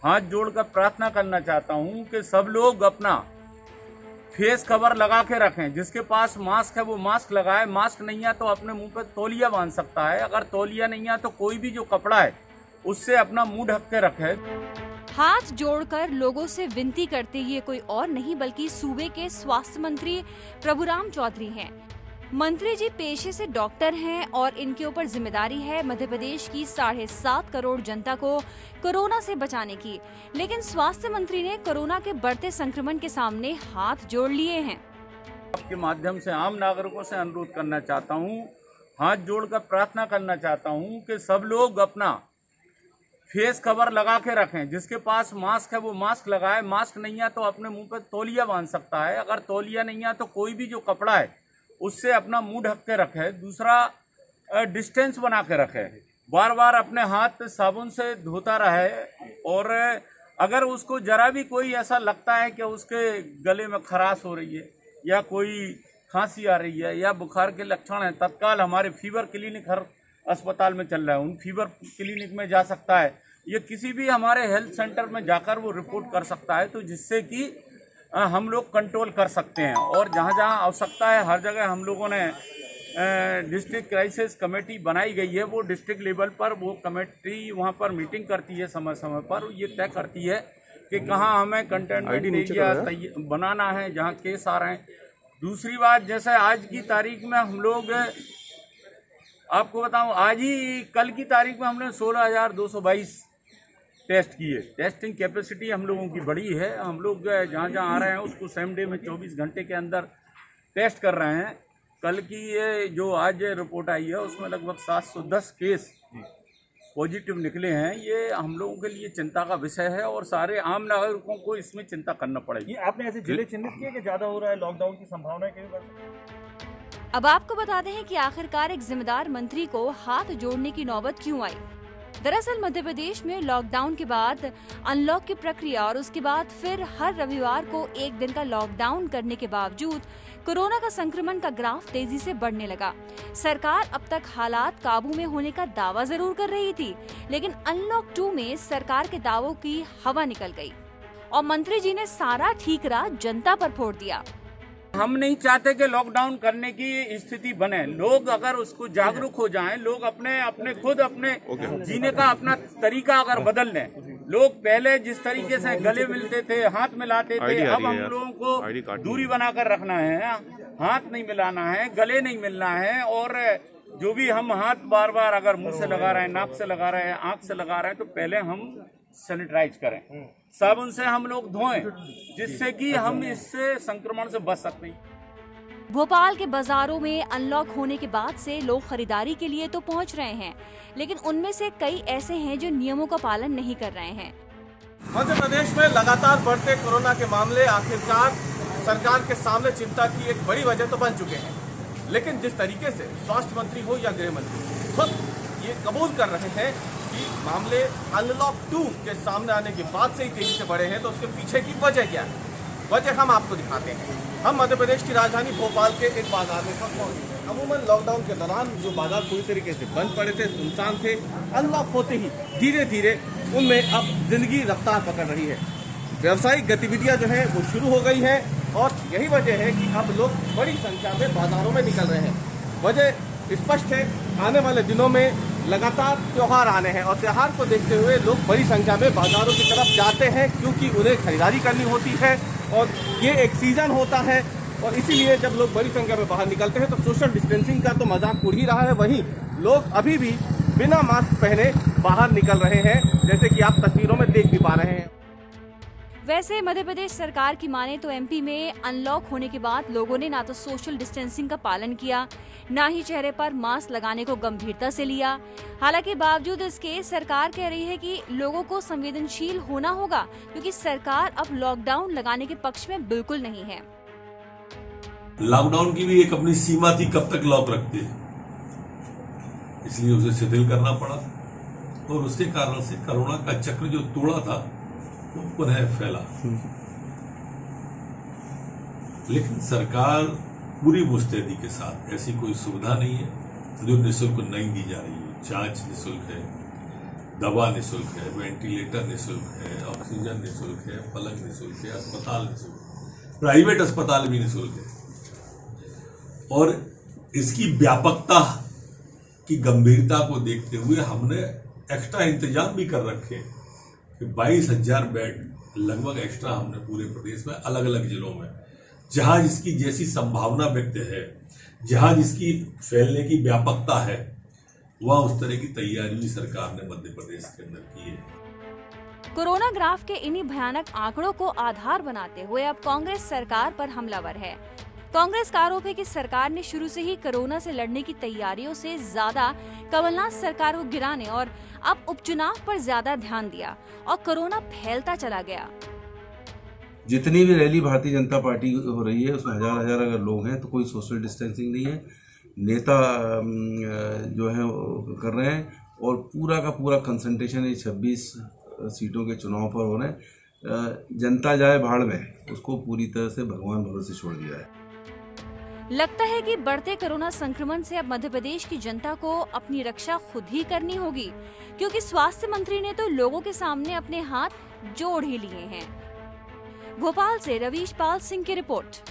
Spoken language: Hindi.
हाथ जोड़कर प्रार्थना करना चाहता हूं कि सब लोग अपना फेस कवर लगा के रखें। जिसके पास मास्क है वो मास्क लगाए, मास्क नहीं है तो अपने मुंह पर तौलिया बांध सकता है, अगर तौलिया नहीं है तो कोई भी जो कपड़ा है उससे अपना मुंह ढक के रखे। हाथ जोड़कर लोगों से विनती करते ये कोई और नहीं बल्कि सूबे के स्वास्थ्य मंत्री प्रभुराम चौधरी हैं। मंत्री जी पेशे से डॉक्टर हैं और इनके ऊपर जिम्मेदारी है मध्य प्रदेश की 7.5 करोड़ जनता को कोरोना से बचाने की। लेकिन स्वास्थ्य मंत्री ने कोरोना के बढ़ते संक्रमण के सामने हाथ जोड़ लिए हैं। आपके माध्यम से आम नागरिकों से अनुरोध करना चाहता हूं, हाथ जोड़कर प्रार्थना करना चाहता हूं कि सब लोग अपना फेस कवर लगा के रखें। जिसके पास मास्क है वो मास्क लगाए, मास्क नहीं है तो अपने मुंह पर तौलिया बांध सकता है, अगर तौलिया नहीं है तो कोई भी जो कपड़ा है उससे अपना मुंह ढक के रखे। दूसरा, डिस्टेंस बना के रखे, बार बार अपने हाथ साबुन से धोता रहे। और अगर उसको जरा भी कोई ऐसा लगता है कि उसके गले में खराश हो रही है या कोई खांसी आ रही है या बुखार के लक्षण हैं, तत्काल हमारे फीवर क्लिनिक हर अस्पताल में चल रहा है, उन फीवर क्लिनिक में जा सकता है, ये किसी भी हमारे हेल्थ सेंटर में जाकर वो रिपोर्ट कर सकता है, तो जिससे कि हम लोग कंट्रोल कर सकते हैं। और जहाँ जहाँ आवश्यकता है हर जगह हम लोगों ने डिस्ट्रिक्ट क्राइसिस कमेटी बनाई गई है। वो डिस्ट्रिक्ट लेवल पर वो कमेटी वहाँ पर मीटिंग करती है, समय समय पर ये तय करती है कि कहाँ हमें कंटेनमेंट एरिया बनाना है जहाँ केस आ रहे हैं। दूसरी बात, जैसे आज की तारीख में हम लोग, आपको बताऊं, आज ही कल की तारीख में हमने 16,222 टेस्ट किए। टेस्टिंग कैपेसिटी हम लोगों की बड़ी है। हम लोग जहाँ जहाँ आ रहे हैं उसको सेम डे में 24 घंटे के अंदर टेस्ट कर रहे हैं। कल की ये जो आज रिपोर्ट आई है उसमें लगभग 710 केस पॉजिटिव निकले हैं। ये हम लोगों के लिए चिंता का विषय है और सारे आम नागरिकों को इसमें चिंता करना पड़ेगी। आपने ऐसे जिले चिन्हित किए कि ज्यादा हो रहा है, लॉकडाउन की संभावना है? अब आपको बताते हैं कि आखिरकार एक जिम्मेदार मंत्री को हाथ जोड़ने की नौबत क्यों आई। दरअसल मध्य प्रदेश में लॉकडाउन के बाद अनलॉक की प्रक्रिया और उसके बाद फिर हर रविवार को एक दिन का लॉकडाउन करने के बावजूद कोरोना का संक्रमण का ग्राफ तेजी से बढ़ने लगा। सरकार अब तक हालात काबू में होने का दावा जरूर कर रही थी, लेकिन अनलॉक 2 में सरकार के दावों की हवा निकल गई और मंत्री जी ने सारा ठीकरा जनता पर फोड़ दिया। हम नहीं चाहते कि लॉकडाउन करने की स्थिति बने। लोग अगर उसको जागरूक हो जाएं, लोग अपने खुद अपने जीने का अपना तरीका अगर बदल लें। लोग पहले जिस तरीके से गले मिलते थे, हाथ मिलाते थे, अब हम लोगों को दूरी बनाकर रखना है, हाथ नहीं मिलाना है, गले नहीं मिलना है। और जो भी हम हाथ बार बार अगर मुंह से लगा रहे हैं, नाक से लगा रहे हैं, आंख से लगा रहे हैं, तो पहले हम सैनिटाइज करें, साबुन से हम लोग धोएं, जिससे कि हम इससे संक्रमण से बच सकते हैं। भोपाल के बाजारों में अनलॉक होने के बाद से लोग खरीदारी के लिए तो पहुंच रहे हैं, लेकिन उनमें से कई ऐसे हैं जो नियमों का पालन नहीं कर रहे हैं। मध्य प्रदेश में लगातार बढ़ते कोरोना के मामले आखिरकार सरकार के सामने चिंता की एक बड़ी वजह तो बन चुके हैं, लेकिन जिस तरीके से स्वास्थ्य मंत्री हो या गृह मंत्री खुद ये कबूल कर रहे हैं कि मामले अनलॉक 2 के सामने आने के बाद से ही तेजी से बढ़े हैं, तो उसके पीछे की वजह क्या है? वजह हम आपको दिखाते हैं। हम मध्य प्रदेश की राजधानी भोपाल के एक बाजार में पहुंचे हैं। अमूमन लॉकडाउन के दौरान जो बाजार पूरी तरीके से बंद पड़े थे, सुनसान थे, अनलॉक होते ही धीरे धीरे उनमें अब जिंदगी रफ्तार पकड़ रही है। व्यावसायिक गतिविधियां जो है वो शुरू हो गई हैं और यही वजह है कि अब लोग बड़ी संख्या में बाजारों में निकल रहे हैं। वजह स्पष्ट है, आने वाले दिनों में लगातार त्योहार आने हैं और त्योहार को देखते हुए लोग बड़ी संख्या में बाजारों की तरफ जाते हैं, क्योंकि उन्हें खरीदारी करनी होती है और ये एक सीजन होता है। और इसीलिए जब लोग बड़ी संख्या में बाहर निकलते हैं तो सोशल डिस्टेंसिंग का तो मजाक उड़ ही रहा है, वहीं लोग अभी भी बिना मास्क पहने बाहर निकल रहे हैं, जैसे कि आप तस्वीरों में देख भी पा रहे हैं। वैसे मध्य प्रदेश सरकार की माने तो एमपी में अनलॉक होने के बाद लोगों ने ना तो सोशल डिस्टेंसिंग का पालन किया, ना ही चेहरे पर मास्क लगाने को गंभीरता से लिया। हालांकि बावजूद इसके सरकार कह रही है कि लोगों को संवेदनशील होना होगा, क्योंकि सरकार अब लॉकडाउन लगाने के पक्ष में बिल्कुल नहीं है। लॉकडाउन की भी एक अपनी सीमा थी, कब तक लॉक रखते, इसलिए उसे शिथिल करना पड़ा और उसके कारण से कोरोना का चक्र जो तोड़ा था वो पुनः फैला। लेकिन सरकार पूरी मुस्तैदी के साथ, ऐसी कोई सुविधा नहीं है जो निःशुल्क नहीं दी जा रही है। जांच निःशुल्क है, दवा निःशुल्क है, वेंटिलेटर निःशुल्क है, ऑक्सीजन निःशुल्क है, पलंग निःशुल्क है, अस्पताल निःशुल्क, प्राइवेट अस्पताल भी निःशुल्क है। और इसकी व्यापकता की गंभीरता को देखते हुए हमने एक्स्ट्रा इंतजाम भी कर रखे कि 22,000 बेड लगभग एक्स्ट्रा हमने पूरे प्रदेश में अलग अलग जिलों में, जहां जिसकी जैसी संभावना व्यक्त है, जहां जिसकी फैलने की व्यापकता है, वह उस तरह की तैयारी भी सरकार ने मध्य प्रदेश के अंदर की है। कोरोना ग्राफ के इन्हीं भयानक आंकड़ों को आधार बनाते हुए अब कांग्रेस सरकार पर हमलावर है। कांग्रेस का आरोप है कि सरकार ने शुरू से ही कोरोना से लड़ने की तैयारियों से ज्यादा कमलनाथ सरकार को गिराने और अब उपचुनाव पर ज्यादा ध्यान दिया और कोरोना फैलता चला गया। जितनी भी रैली भारतीय जनता पार्टी हो रही है उसमें हजार अगर लोग हैं तो कोई सोशल डिस्टेंसिंग नहीं है। नेता जो है कर रहे हैं और पूरा का पूरा कंसंट्रेशन ये 26 सीटों के चुनाव पर हो रहे हैं। जनता जाए भाड़ में, उसको पूरी तरह से भगवान भरोसे छोड़ दिया है। लगता है कि बढ़ते कोरोना संक्रमण से अब मध्य प्रदेश की जनता को अपनी रक्षा खुद ही करनी होगी, क्योंकि स्वास्थ्य मंत्री ने तो लोगों के सामने अपने हाथ जोड़ ही लिए हैं। भोपाल से रवीश पाल सिंह की रिपोर्ट।